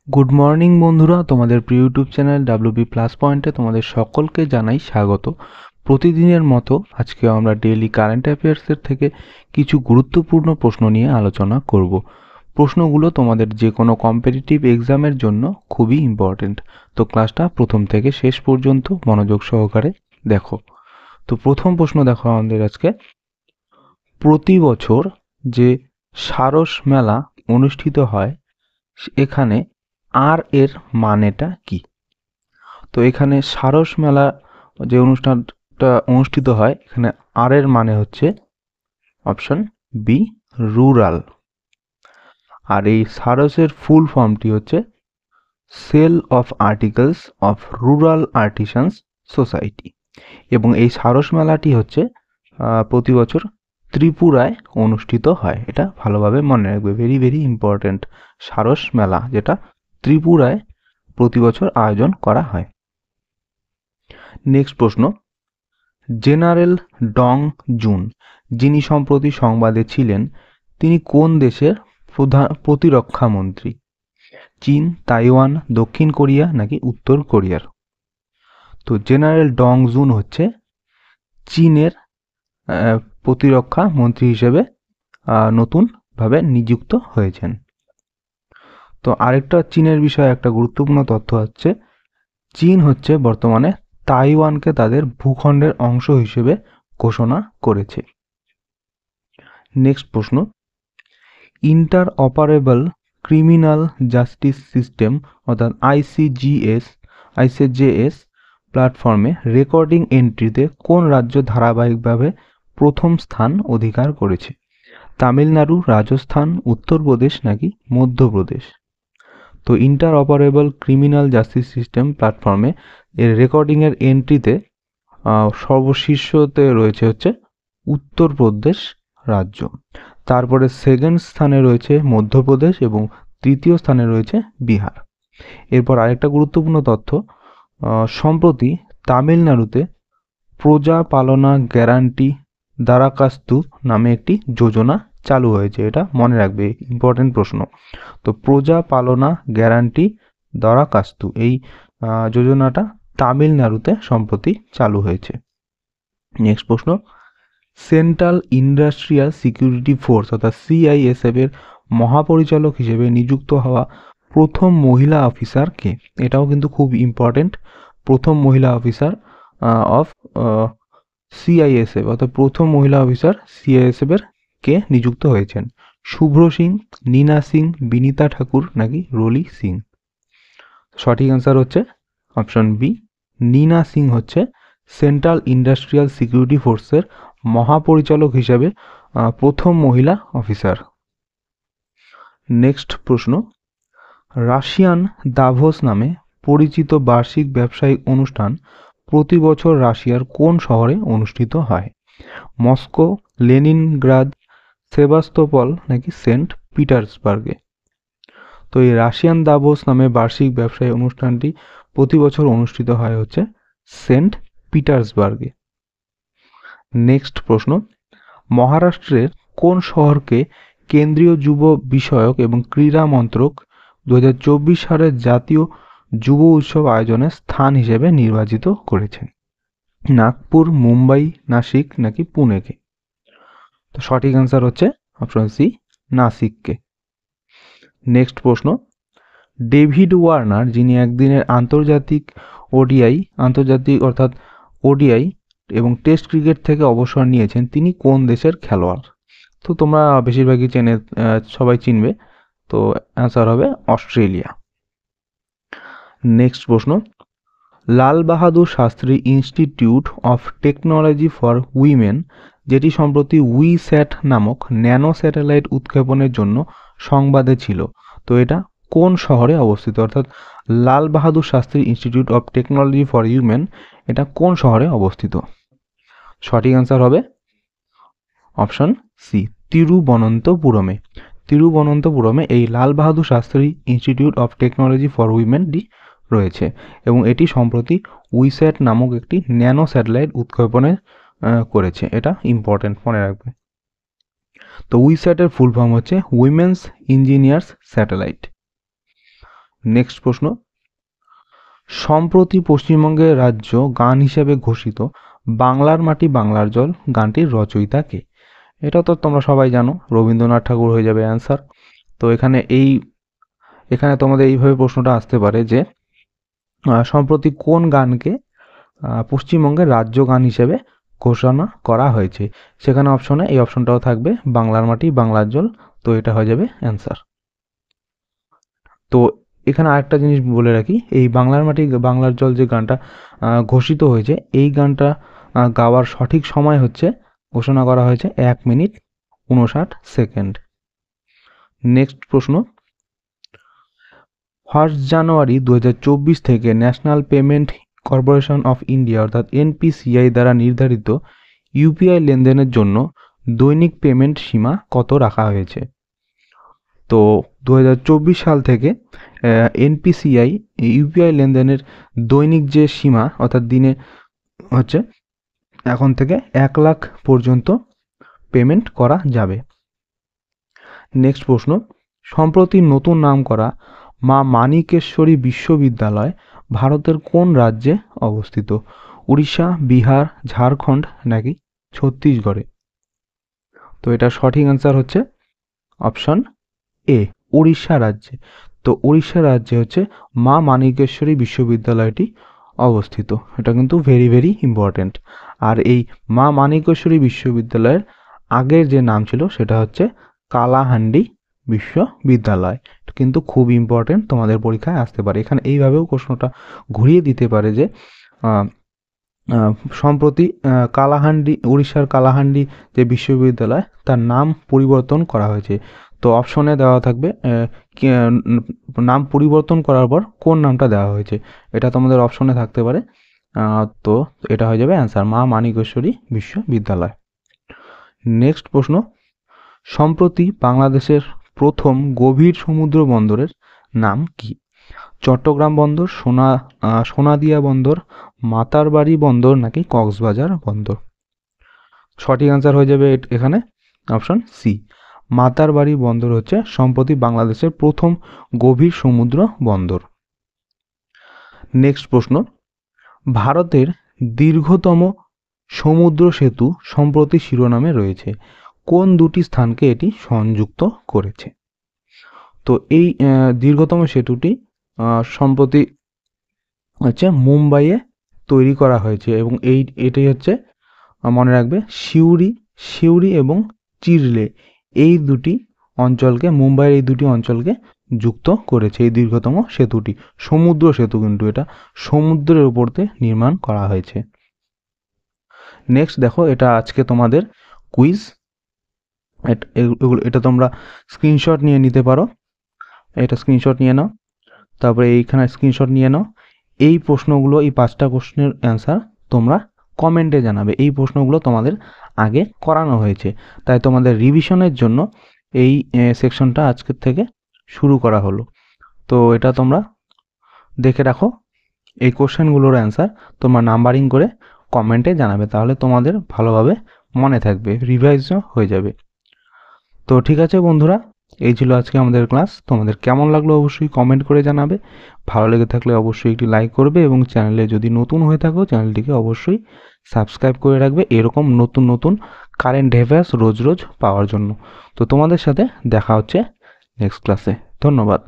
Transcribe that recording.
Good morning বন্ধুরা, তোমাদের প্রিয় ইউটিউব চ্যানেল ডাব্লিউবি প্লাস পয়েন্টে তোমাদের সকলকে জানাই স্বাগত। প্রতিদিনের মতো আজকেও আমরা ডেইলি কারেন্ট অ্যাফেয়ার্সের থেকে কিছু গুরুত্বপূর্ণ প্রশ্ন নিয়ে আলোচনা করব। প্রশ্নগুলো তোমাদের যে কোনো কম্পিটিটিভ এক্সামের জন্য খুবই ইম্পর্টেন্ট, তো ক্লাসটা প্রথম থেকে শেষ পর্যন্ত মনোযোগ সহকারে দেখো। তো প্রথম প্রশ্ন দেখো আমাদের আজকে, প্রতি বছর যে সারস মেলা অনুষ্ঠিত হয় এখানে আর এর মানেটা কি? তো এখানে সারস মেলা যে অনুষ্ঠানটা অনুষ্ঠিত হয়, এখানে আর এর মানে হচ্ছে অপশন বি, রুরাল। আর এই সারসের ফুল ফর্মটি হচ্ছে sale of articles of rural artisans society. এবং এই সারস মেলাটি হচ্ছে প্রতি বছর ত্রিপুরায় অনুষ্ঠিত হয়। এটা ভালোভাবে মনে রাখবে, ভেরি ভেরি ইম্পর্টেন্ট। সারস মেলা যেটা ত্রিপুরায় প্রতি বছর আয়োজন করা হয়। নেক্সট প্রশ্ন, জেনারেল ডং জুন যিনি সম্প্রতি সংবাদে ছিলেন, তিনি কোন দেশের প্রতিরক্ষা মন্ত্রী? চীন, তাইওয়ান, দক্ষিণ কোরিয়া নাকি উত্তর কোরিয়ার? তো জেনারেল ডং জুন হচ্ছে চীনের প্রতিরক্ষা মন্ত্রী হিসেবে নতুনভাবে নিযুক্ত হয়েছেন। তো আরেকটা চীনের বিষয়ে একটা গুরুত্বপূর্ণ তথ্য হচ্ছে, চীন হচ্ছে বর্তমানে তাইওয়ানকে তাদের ভূখণ্ডের অংশ হিসেবে ঘোষণা করেছে। নেক্সট প্রশ্ন, inter operable criminal justice system অর্থাৎ আইসিজেএস প্ল্যাটফর্মে রেকর্ডিং এন্ট্রিতে কোন রাজ্য ধারাবাহিকভাবে প্রথম স্থান অধিকার করেছে? তামিলনাড়ু, রাজস্থান, উত্তরপ্রদেশ নাকি মধ্যপ্রদেশ? তো inter operable criminal justice system প্ল্যাটফর্মে এর রেকর্ডিংয়ের এন্ট্রিতে সর্বশীর্ষতে রয়েছে হচ্ছে উত্তরপ্রদেশ রাজ্য। তারপরে সেকেন্ড স্থানে রয়েছে মধ্যপ্রদেশ এবং তৃতীয় স্থানে রয়েছে বিহার। এরপর আরেকটা গুরুত্বপূর্ণ তথ্য, সম্প্রতি তামিলনাড়ুতে প্রজা পালনা গ্যারান্টি দারাকাস্তু নামে একটি যোজনা চালু হয়েছে। এটা মনে রাখবে, ইম্পর্টেন্ট প্রশ্ন। তো প্রজা পালনা গ্যারান্টি দারাকাস্তু এই যোজনাটা তামিলনাড়ুতে সম্প্রতি চালু হয়েছে। নেক্সট প্রশ্ন, সেন্ট্রাল ইন্ডাস্ট্রিয়াল সিকিউরিটি ফোর্স অর্থাৎ সিআইএসএফ এর মহাপরিচালক হিসেবে নিযুক্ত হওয়া প্রথম মহিলা অফিসার কে? এটাও কিন্তু খুব ইম্পর্টেন্ট। প্রথম মহিলা অফিসার অফ সিআইএসএফ অর্থাৎ প্রথম মহিলা অফিসার সিআইএসএফ এর কে নিযুক্ত হয়েছেন? শুভ্র সিং, নীনা সিং, বিনীতা ঠাকুর নাকি রলি সিং? সঠিক অ্যান্সার হচ্ছে অপশন বি, নীনা সিং হচ্ছে সেন্ট্রাল ইন্ডাস্ট্রিয়াল সিকিউরিটি ফোর্সের মহাপরিচালক হিসেবে প্রথম মহিলা অফিসার। নেক্সট প্রশ্ন, রাশিয়ান দাভোস নামে পরিচিত বার্ষিক ব্যবসায়িক অনুষ্ঠান প্রতি বছর রাশিয়ার কোন শহরে অনুষ্ঠিত হয়? মস্কো, লেনিনগ্রাদ, সেভাস্তোপল নাকি সেন্ট পিটার্সবার্গে? তো এই রাশিয়ান দাভোস নামে বার্ষিক ব্যবসায়ী অনুষ্ঠানটি প্রতি বছর অনুষ্ঠিত হয় হচ্ছে সেন্ট পিটার্সবার্গে। নেক্সট প্রশ্ন, মহারাষ্ট্রের কোন শহরকে কেন্দ্রীয় যুব বিষয়ক এবং ক্রীড়া মন্ত্রক 2024 সালের জাতীয় যুব উৎসব আয়োজনের স্থান হিসেবে নির্বাচিত করেছেন? নাগপুর, মুম্বাই, নাসিক নাকি পুনেকে? তো সঠিক অ্যান্সার হচ্ছে অপশন সি, নাসিককে। নেক্সট প্রশ্ন, ডেভিড ওয়ার্নার যিনি একদিনের আন্তর্জাতিক ওডিআই এবং টেস্ট ক্রিকেট থেকে অবসর নিয়েছেন, তিনি কোন দেশের খেলোয়াড়? তো তোমরা বেশিরভাগই সবাই চিনবে, তো অ্যান্সার হবে অস্ট্রেলিয়া। নেক্সট প্রশ্ন, Lal Bahadur Shastri institute of technology for women যেটি সম্প্রতি উইস্যাট নামক ন্যানো স্যাটেলাইট উৎক্ষেপণের জন্য সংবাদে ছিল, তো এটা কোন শহরে অবস্থিত? অর্থাৎ Lal Bahadur Shastri institute of technology for women এটা কোন শহরে অবস্থিত? সঠিক অ্যান্সার হবে অপশন সি, তিরুবনন্তপুরমে। তিরুবনন্তপুরমে এই Lal Bahadur Shastri institute of technology for উইমেনটি রয়েছে এবং এটি সম্প্রতি উইস্যাট নামক একটি ন্যানো স্যাটেলাইট উৎক্ষেপণে করেছে। এটা ইম্পর্টেন্ট, মনে রাখবে। তো উইস্যাটের ফুল ফর্ম হচ্ছে উইমেন্স ইঞ্জিনিয়ার্স স্যাটেলাইট। নেক্সট প্রশ্ন, সম্প্রতি পশ্চিমবঙ্গের রাজ্য গান হিসেবে ঘোষিত বাংলার মাটি বাংলার জল গানটির রচয়িতা কে? এটা তো তোমরা সবাই জানো, রবীন্দ্রনাথ ঠাকুর হয়ে যাবে অ্যান্সার। তো এখানে তোমাদের এইভাবে প্রশ্নটা আসতে পারে যে সম্প্রতি কোন গানকে পশ্চিমবঙ্গের রাজ্য গান হিসেবে ঘোষণা করা হয়েছে? সেখানে অপশনে এই অপশনটাও থাকবে, বাংলার মাটি বাংলার জল। তো এটা হয়ে যাবে অ্যান্সার। তো এখানে আরেকটা জিনিস বলে রাখি, এই বাংলার মাটি বাংলার জল যে গানটা ঘোষিত হয়েছে, এই গানটা গাওয়ার সঠিক সময় হচ্ছে, ঘোষণা করা হয়েছে 1 মিনিট 59 সেকেন্ড। নেক্সট প্রশ্ন, 1 জানুয়ারি 2024 থেকে national payment corporation of India অর্থাৎ এনপিসিআই দ্বারা নির্ধারিত ইউপিআই লেনদেনের জন্য দৈনিক পেমেন্ট সীমা কত রাখা হয়েছে? তো 2024 সাল থেকে এনপিসিআই ইউপিআই লেনদেনের দৈনিক যে সীমা অর্থাৎ দিনে হচ্ছে এখন থেকে 1 লাখ পর্যন্ত পেমেন্ট করা যাবে। নেক্সট প্রশ্ন, সম্প্রতি নতুন নাম করা মা মানিকেশ্বরী বিশ্ববিদ্যালয় ভারতের কোন রাজ্যে অবস্থিত? উড়িষ্যা, বিহার, ঝাড়খণ্ড নাকি ছত্তিশগড়ে? তো এটা সঠিক অ্যান্সার হচ্ছে অপশন এ, উড়িষ্যা রাজ্যে। তো উড়িষ্যা রাজ্যে হচ্ছে মা মানিকেশ্বরী বিশ্ববিদ্যালয়টি অবস্থিত। এটা কিন্তু ভেরি ভেরি ইম্পর্টেন্ট। আর এই মা মানিকেশ্বরী বিশ্ববিদ্যালয়ের আগের যে নাম ছিল সেটা হচ্ছে কালাহান্ডি বিশ্ববিদ্যালয়। কিন্তু খুব ইম্পর্টেন্ট, তোমাদের পরীক্ষায় আসতে পারে। এখানে এইভাবেও প্রশ্নটা ঘুরিয়ে দিতে পারে যে সম্প্রতি কালাহান্ডি, উড়িষ্যার কালাহান্ডি যে বিশ্ববিদ্যালয় তার নাম পরিবর্তন করা হয়েছে। তো অপশনে দেওয়া থাকবে নাম পরিবর্তন করার পর কোন নামটা দেওয়া হয়েছে, এটা তোমাদের অপশনে থাকতে পারে। তো এটা হয়ে যাবে অ্যান্সার, মা মানিকেশ্বরী বিশ্ববিদ্যালয়। নেক্সট প্রশ্ন, সম্প্রতি বাংলাদেশের প্রথম গভীর সমুদ্র বন্দরের নাম কি? চট্টগ্রাম বন্দর, সোনাদিয়া বন্দর, মাতারবাড়ি বন্দর নাকি কক্সবাজার বন্দর? সঠিক অ্যান্সার হয়ে যাবে এখানে অপশন সি, মাতারবাড়ি বন্দর হচ্ছে সম্প্রতি বাংলাদেশের প্রথম গভীর সমুদ্র বন্দর। নেক্সট প্রশ্ন, ভারতের দীর্ঘতম সমুদ্র সেতু সম্প্রতি শিরোনামে রয়েছে, কোন দুটি স্থানকে এটি সংযুক্ত করেছে? তো এই দীর্ঘতম সেতুটি সম্প্রতি হচ্ছে মুম্বাইয়ে তৈরি করা হয়েছে এবং এটাই হচ্ছে মনে রাখবে সিউড়ি এবং চিরলে এই দুটি অঞ্চলকে, মুম্বাইয়ের এই দুটি অঞ্চলকে যুক্ত করেছে এই দীর্ঘতম সেতুটি। সমুদ্র সেতু, কিন্তু এটা সমুদ্রের উপর দিয়ে নির্মাণ করা হয়েছে। নেক্সট দেখো, এটা আজকে তোমাদের কুইজ, এটা তোমরা স্ক্রিনশট নিয়ে নিতে পারো। এটা স্ক্রিনশট নিয়ে নাও, তারপরে এইখানে স্ক্রিনশট নিয়ে নাও। এই প্রশ্নগুলো, এই 5টা প্রশ্নের অ্যান্সার তোমরা কমেন্টে জানাবে। এই প্রশ্নগুলো তোমাদের আগে করানো হয়েছে, তাই তোমাদের রিভিশনের জন্য এই সেকশনটা আজকের থেকে শুরু করা হলো। তো এটা তোমরা দেখে রাখো, এই কোশ্চেনগুলোর অ্যান্সার তোমরা নাম্বারিং করে কমেন্টে জানাবে, তাহলে তোমাদের ভালোভাবে মনে থাকবে, রিভাইজও হয়ে যাবে। তো ঠিক আছে বন্ধুরা, এই ছিল আজকে আমাদের ক্লাস। তোমাদের কেমন লাগলো অবশ্যই কমেন্ট করে জানাবে। ভালো লেগে থাকলে অবশ্যই একটি লাইক করবে এবং চ্যানেলে যদি নতুন হয়ে থাকো চ্যানেলটিকে অবশ্যই সাবস্ক্রাইব করে রাখবে এরকম নতুন নতুন কারেন্ট অ্যাফেয়ার্স রোজ রোজ পাওয়ার জন্য। তো তোমাদের সাথে দেখা হচ্ছে নেক্সট ক্লাসে। ধন্যবাদ।